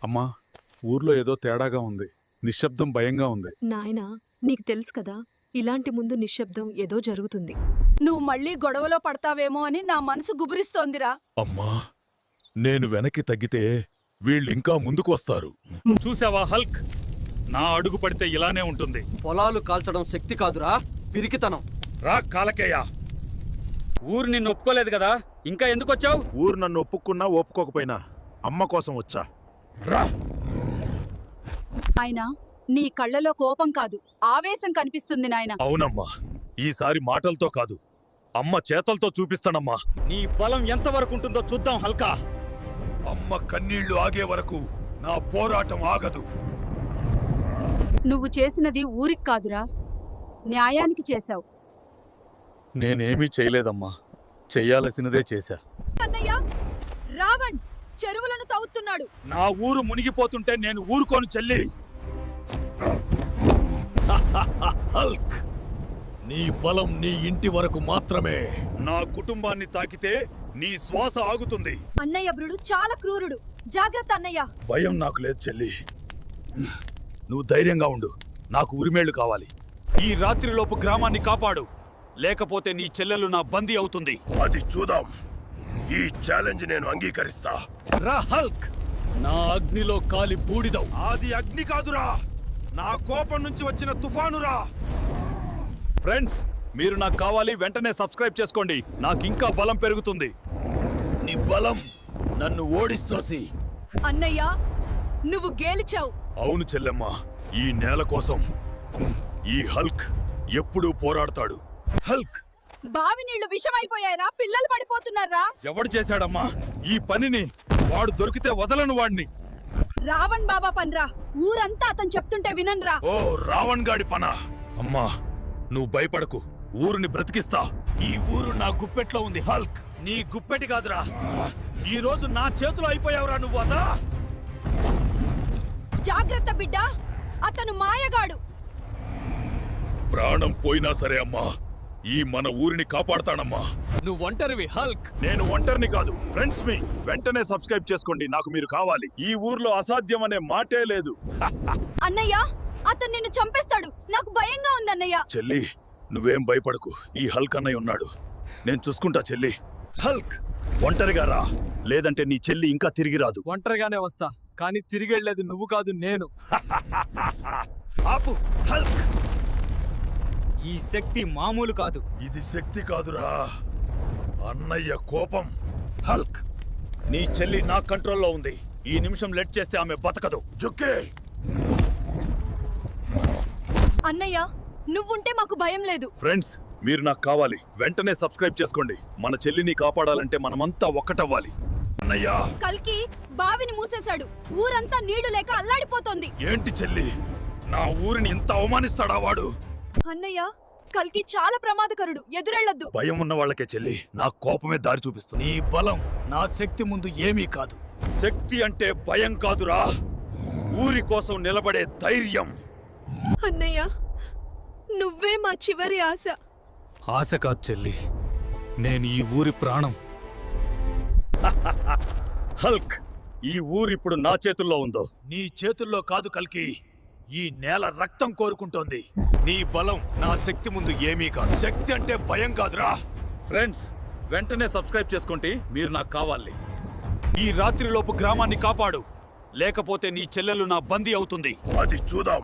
అమ్మా, ఊర్లో ఏదో తేడాగా ఉంది. నిశ్శబ్దం భయంగా ఉంది. నాయనా, నీకు తెలుసు కదా, ఇలాంటి ముందు నిశ్శబ్దం ఏదో జరుగుతుంది. నువ్వు మళ్ళీ గొడవలో పడతావేమో అని నా మనసు గుబురిస్తోందిరా. అమ్మా, నేను వెనక్కి తగ్గితే వీళ్ళింకా ముందుకు వస్తారు. చూసావా హల్క్? నా అడుగు పడితే ఇలానే ఉంటుంది. పొలాలు కాల్చడం శక్తి కాదురా, పిరికితనం. రా కాలకేయ. ఊరు నిన్ను ఒప్పుకోలేదు కదా, ఇంకా ఎందుకొచ్చావు? ఊరు నన్ను ఒప్పుకున్నా ఒప్పుకోకపోయినా అమ్మ కోసం వచ్చా. రా. ఆయన నీ కళ్ళలో కోపం కాదు, ఆవేశం కనిపిస్తుంది నాయన. అవునమ్మా, ఈసారి మాటలతో కాదు, అమ్మ చేతలతో చూపిస్తానమ్మా. నీ బలం ఎంతవరకు ఉంటుందో చూద్దాం హల్కా. అమ్మ కన్నీళ్లు ఆగే వరకు నా పోరాటం ఆగదు. నువ్వు చేసినది ఊరికి కాదురా, న్యాయానికి చేశావు. నేనేమీ చేయలేదమ్మా, చెయ్యాల్సినదే చేశా. అన్నయ్య, రావణ్ చెరువులను తవ్వుతున్నాడు. నా ఊరు మునిగిపోతుంటే నేను ఊరుకోను చెల్లి. హల్క్, నీ బలం నీ ఇంటి వరకు మాత్రమే. నా కుటుంబాన్ని తాకితే నీ శ్వాస ఆగుతుంది. అన్నయ్య బ్రుడు చాలా క్రూరుడు, జాగ్రత్త అన్నయ్య. భయం నాకు లేదు చెల్లి, నువ్వు ధైర్యంగా ఉండు. నాకు ఉరిమేళ్లు కావాలి. ఈ రాత్రిలోపు గ్రామాన్ని కాపాడు, లేకపోతే నీ చెల్లెలు నా బందీ అవుతుంది. అది చూద్దాం. ఈ ఛాలెంజ్ నేను అంగీకరిస్తా. రా హల్క్. నా అగ్నిలో కాలి బూడిదవు. అది అగ్ని కాదురా, నా కోపం నుంచి వచ్చిన తుఫానురా. ఫ్రెండ్స్, మీరు నాకు కావాలి, వెంటనే సబ్స్క్రైబ్ చేసుకోండి. నాకు ఇంకా బలం పెరుగుతుంది. నీ బలం నన్ను ఓడిస్తోసి. అన్నయ్య, నువ్వు గెలిచావు. అవును చెల్లెమ్మ, ఈ నేల కోసం ఈ హల్క్ ఎప్పుడూ పోరాడతాడు. హల్క్, బావి నీళ్లు విషమైపోయారా, పిల్లలు పడిపోతున్నారా? ఎవడు చేశాడమ్మా ఈ పనిని? వాడు దొరికితే వదలను వాడిని. రావణ్ బాబా పన్రా, ఊరంతా అతను చెప్తుంటే వినన్రా. ఓ రావణ్ గాడి పన. అమ్మా, నువ్వు భయపడకు, ఊరుని బ్రతికిస్తా. ఈ ఊరు నా గుప్పెట్లో ఉంది. హల్క్, నీ గుప్పెటి కాదురా, ఈ రోజు నా చేతిలో అయిపోయావురా నువ్వు. అదా జాగ్రత్త బిడ్డ, అతను మాయగాడు. ప్రాణం పోయినా సరే అమ్మా, ఈ మన ఊరిని కాపాడతానమ్మా. నువ్వు ఒంటరివి హల్క్. నేను ఒంటరిని కాదు, ఫ్రెండ్స్ మీ వెంటనే సబ్స్క్రైబ్ చేసుకోండి. నాకు మీరు కావాలి. ఈ ఊర్లో అసాధ్యం అనే మాటే లేదు. అన్నయ్య, అతను నిన్ను చంపేస్తాడు, నాకు భయంగా ఉంది అన్నయ్య. చెల్లి, నువ్వేం భయపడకు, ఈ హల్క్ అన్నయ్య ఉన్నాడు. నేను చూసుకుంటా చెల్లి. హల్క్, ఒంటరిగా రా, లేదంటే నీ చెల్లి ఇంకా తిరిగి రాదు. ఒంటరిగానే వస్తా, కానీ తిరిగెళ్ళేది నువ్వు కాదు, నేను. ఆపు హల్క్. ఈ శక్తి మామూలు కాదు. ఇది శక్తి కాదురా, అన్నయ్య కోపం. హల్క్, నీ చెల్లి నా కంట్రోల్లో ఉంది. ఈ నిమిషం లెట్ చేస్తే ఆమె బతకదు. జుక్కే. అన్నయ్య, నువ్వుంటే మాకు భయం లేదు. ఫ్రెండ్స్, మీరు నాకు కావాలి, వెంటనే సబ్స్క్రైబ్ చేసుకోండి. మన చెల్లిని కాపాడాలంటే మనమంతా ఒక్కటవ్వాలి. అన్నయ్య, కల్కి బావిని మూసేశాడు, ఊరంతా నీళ్లు లేక అల్లాడిపోతోంది. ఏంటి చెల్లి, నా ఊరిని ఇంత అవమానిస్తాడా వాడు? అన్నయ్య, కల్కి చాలా ప్రమాదకరుడు, ఎదురెళ్లొద్దు. భయం ఉన్న వాళ్ళకే చెల్లి, నా కోపమే దారి చూపిస్తుంది. నీ బలం నా శక్తి ముందు ఏమీ కాదు. శక్తి అంటే భయం కాదురా, ఊరి కోసం నిలబడే ధైర్యం. అన్నయ్య, నువ్వే మా చివరి ఆశ. ఆశ కాదు చెల్లి, నేను ఈ ఊరి ప్రాణం. హల్క్, ఈ ఊరిప్పుడు నా చేతుల్లో ఉందో. నీ చేతుల్లో కాదు కల్కి, ఈ నేల రక్తం కోరుకుంటోంది. నీ బలం నా శక్తి ముందు ఏమీ కాదు. శక్తి అంటే భయం కాదురా. ఫ్రెండ్స్, వెంటనే సబ్స్క్రైబ్ చేసుకోండి. మీరు నాకు కావాలి. ఈ రాత్రిలోపు గ్రామాన్ని కాపాడు, లేకపోతే నీ చెల్లెలు నా బందీ అవుతుంది. అది చూద్దాం.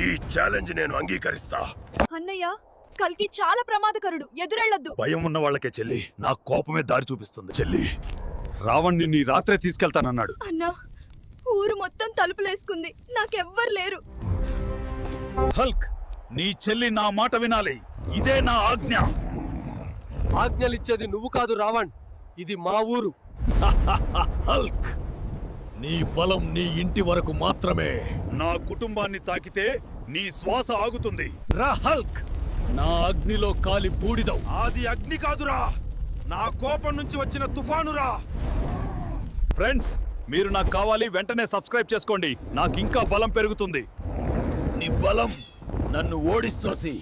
ఈ ఛాలెంజ్ నేను అంగీకరిస్తా. అన్నయ్య, కల్కి చాలా ప్రమాదకరుడు, ఎదురెళ్లొద్దు. భయం ఉన్న వాళ్ళకే చెల్లి, నా కోపమే దారి చూపిస్తుంది. చెల్లి, రావణ్ నిన్ను ఈ రాత్రే తీసుకెళ్తానన్నాడు. అన్నా, ఊరు మొత్తం తలుపులేసుకుంది, నాకెవ్వరు లేరు. హల్క్, నీ చెల్లి నా మాట వినాలి. ఇదే నా ఆజ్ఞ. ఆజ్ఞలిచ్చేది నువ్వు కాదు రావణ్, ఇది మా ఊరు. హల్క్, నీ బలం నీ ఇంటి వరకు మాత్రమే. నా కుటుంబాన్ని తాకితే నీ శ్వాస ఆగుతుంది. రా హల్క్. నా అగ్నిలో కాలి బూడిదవు. అది అగ్ని కాదురా, నా కోపం నుంచి వచ్చిన తుఫానురా. ఫ్రెండ్స్, మీరు నాకు కావాలి, వెంటనే సబ్స్క్రైబ్ చేసుకోండి. నాకు ఇంకా బలం పెరుగుతుంది. నీ బలం నన్ను ఓడిస్తోసి.